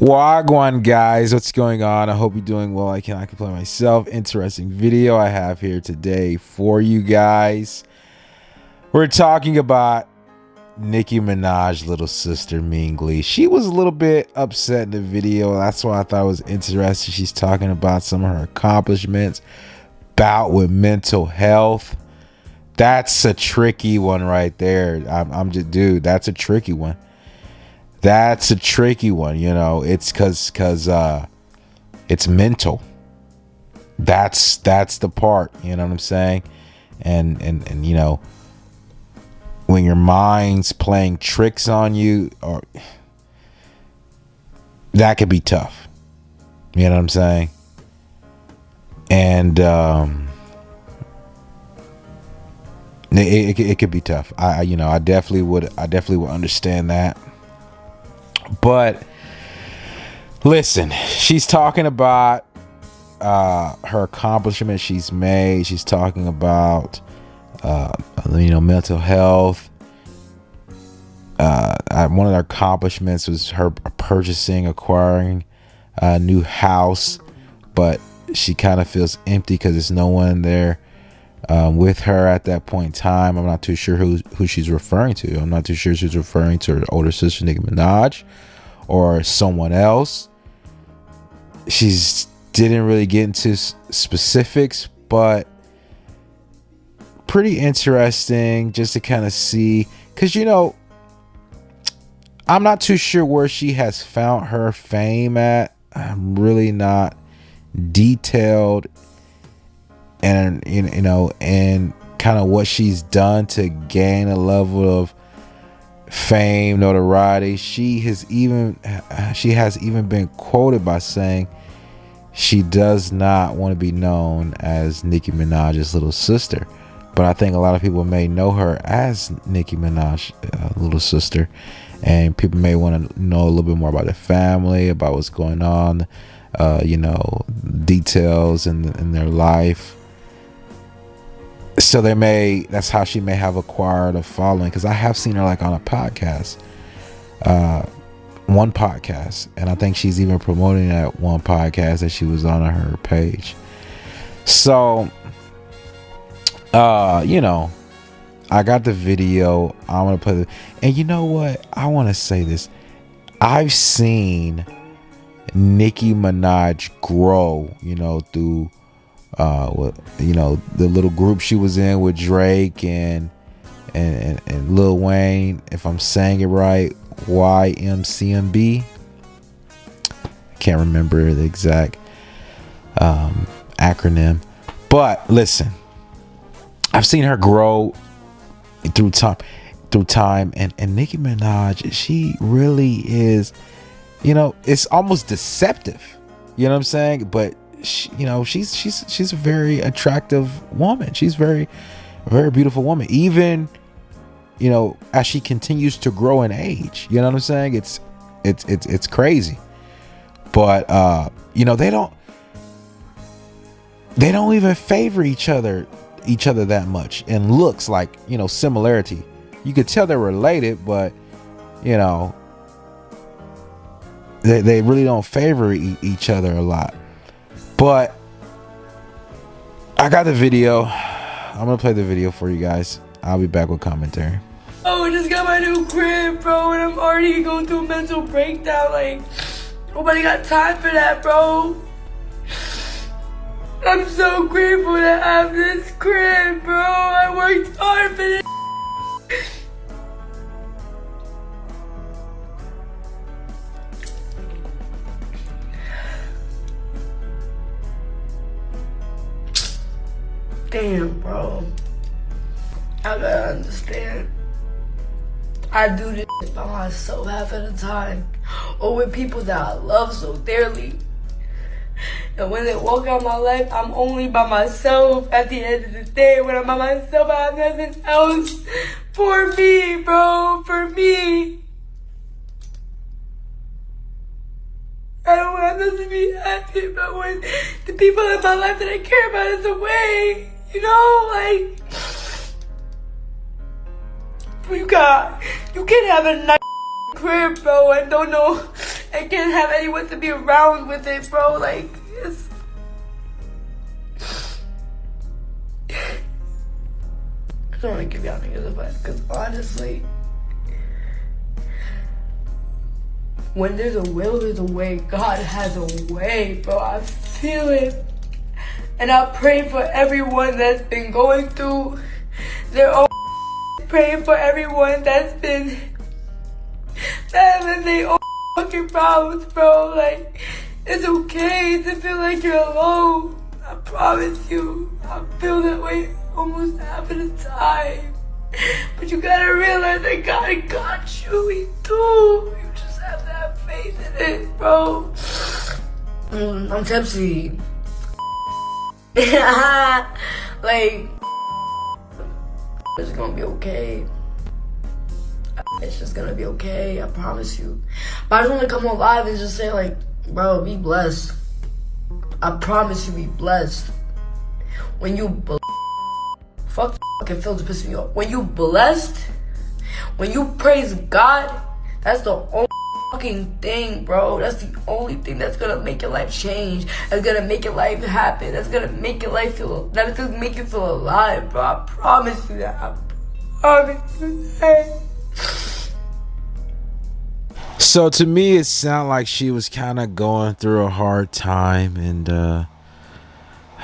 Wagwan guys, what's going on? I hope you're doing well. I cannot complain myself. Interesting video I have here today for you guys. We're talking about Nicki Minaj's little sister Ming. She was a little bit upset in the video. That's why I thought it was interesting. She's talking about some of her accomplishments, bout with mental health. That's a tricky one right there. I'm just, dude, that's a tricky one. That's a tricky one, you know. It's cause it's mental. That's the part, you know what I'm saying? And you know, when your mind's playing tricks on you, or that could be tough. You know what I'm saying? And it could be tough. I definitely would understand that. But listen, she's talking about her accomplishments she's made. She's talking about mental health. One of her accomplishments was her acquiring a new house, but she kind of feels empty because there's no one there with her at that point in time. I'm not too sure who she's referring to. I'm not too sure if she's referring to her older sister Nicki Minaj or someone else. She's didn't really get into specifics, but pretty interesting just to kind of see, because I'm not too sure where she has found her fame at. I'm really not detailed, and and kind of what she's done to gain a level of fame, notoriety. She has even been quoted by saying she does not want to be known as Nicki Minaj's little sister, but I think a lot of people may know her as Nicki Minaj's little sister, and people may want to know a little bit more about the family, about what's going on, details in their life. So that's how she may have acquired a following, because I have seen her like on a podcast, one podcast, and I think she's even promoting that one podcast that she was on her page. So I got the video. I'm gonna play and you know what, I want to say this. I've seen Nicki Minaj grow, through the little group she was in with Drake and Lil Wayne, if I'm saying it right, YMCMB. I can't remember the exact acronym, but listen, I've seen her grow through time, and Nicki Minaj, she really is, it's almost deceptive, you know what I'm saying? But she's a very attractive woman. She's very, very beautiful woman, even as she continues to grow in age. You know what I'm saying? It's crazy. But they don't even favor each other that much in looks, like similarity. You could tell they're related, but they really don't favor each other a lot. But I got the video. I'm gonna play the video for you guys. I'll be back with commentary. Oh, I just got my new crib, bro, and I'm already going through a mental breakdown. Like, nobody got time for that, bro. I'm so grateful to have this crib, bro. I worked hard for this. Damn, bro. I gotta understand. I do this by myself half of the time, or with people that I love so dearly. And when they walk out my life, I'm only by myself. At the end of the day, when I'm by myself, I have nothing else for me, bro. For me. I don't have nothing to be happy about when the people in my life that I care about is away. You can't have a nice crib, bro, and don't know I can't have anyone to be around with it, bro. Like, it's... I don't want to give y'all niggas advice, because honestly, when there's a will, there's a way. God has a way, bro. I feel it. And I pray for everyone that's been going through their own. Praying for everyone that's been having their own fucking problems, bro. Like, it's okay to feel like you're alone. I promise you. I feel that way almost half of the time. But you gotta realize that God got you. He do. You just have to have faith in it, bro. I'm tipsy. Like, it's gonna be okay. It's just gonna be okay, I promise you. But I just wanna come on live and just say, like, bro, be blessed. I promise you, be blessed. When you fuck fucking filter piss me off. When you blessed, when you praise God, that's the only fucking thing, bro. That's the only thing that's gonna make your life change. That's gonna make your life happen. That's gonna make your life feel. That's gonna make you feel alive, bro. I promise you that. I promise you that. So to me, it sounded like she was kind of going through a hard time, and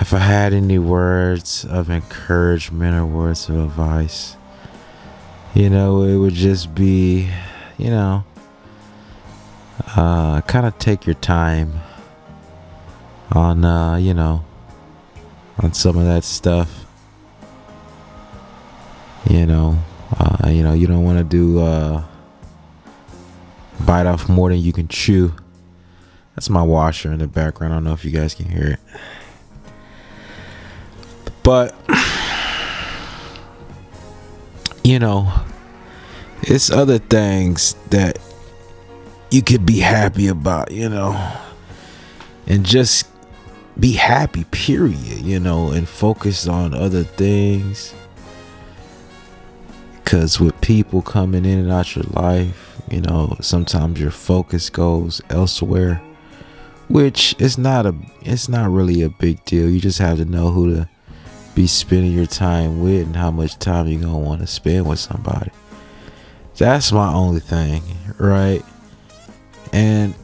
if I had any words of encouragement or words of advice, it would just be, kind of take your time on, on some of that stuff. You don't want to do bite off more than you can chew. That's my washer in the background. I don't know if you guys can hear it, but it's other things that you could be happy about, and just be happy, period, and focus on other things. Because with people coming in and out your life, sometimes your focus goes elsewhere, which it's not really a big deal. You just have to know who to be spending your time with and how much time you're going to want to spend with somebody. That's my only thing, right? And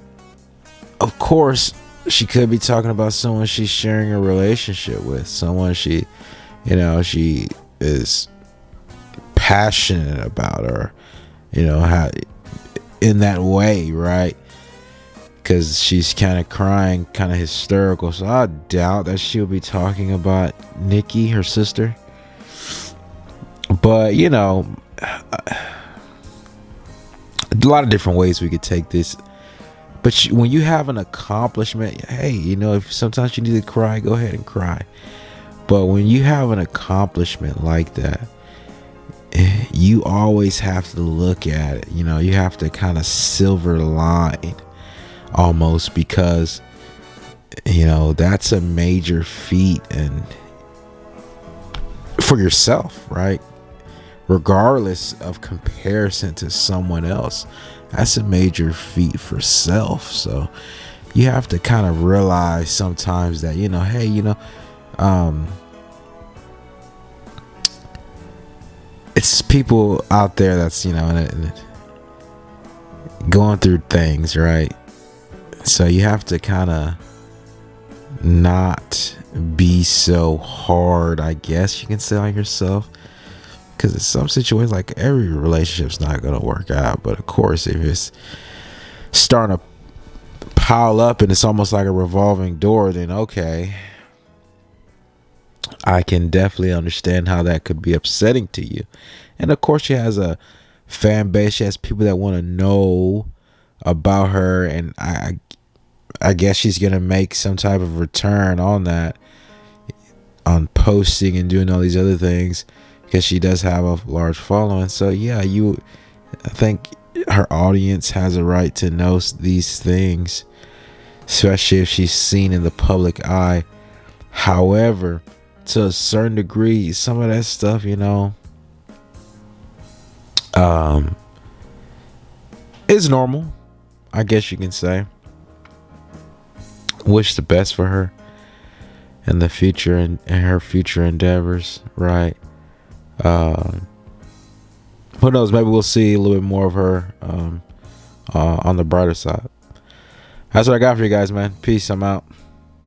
of course, she could be talking about someone she's sharing a relationship with, someone she is passionate about, or how in that way, right? Because she's kind of crying, kind of hysterical. So I doubt that she'll be talking about Nicki, her sister. But a lot of different ways we could take this. But when you have an accomplishment, hey, if sometimes you need to cry, go ahead and cry. But when you have an accomplishment like that, you always have to look at it. You have to kind of silver line almost, because that's a major feat, and for yourself, right? Regardless of comparison to someone else, that's a major feat for self. So you have to kind of realize sometimes that hey, it's people out there that's going through things, right? So you have to kind of not be so hard, I guess you can say, on yourself, because in some situations, like, every relationship's not gonna work out. But of course, if it's starting to pile up and it's almost like a revolving door, then okay, I can definitely understand how that could be upsetting to you. And of course, she has a fan base. She has people that want to know about her, and I guess she's gonna make some type of return on that, on posting and doing all these other things, because she does have a large following. So yeah, I think her audience has a right to know these things, especially if she's seen in the public eye. However, to a certain degree, some of that stuff, is normal. I guess you can say. Wish the best for her in the future and her future endeavors, right? Who knows? Maybe we'll see a little bit more of her on the brighter side. That's what I got for you guys, man. Peace. I'm out.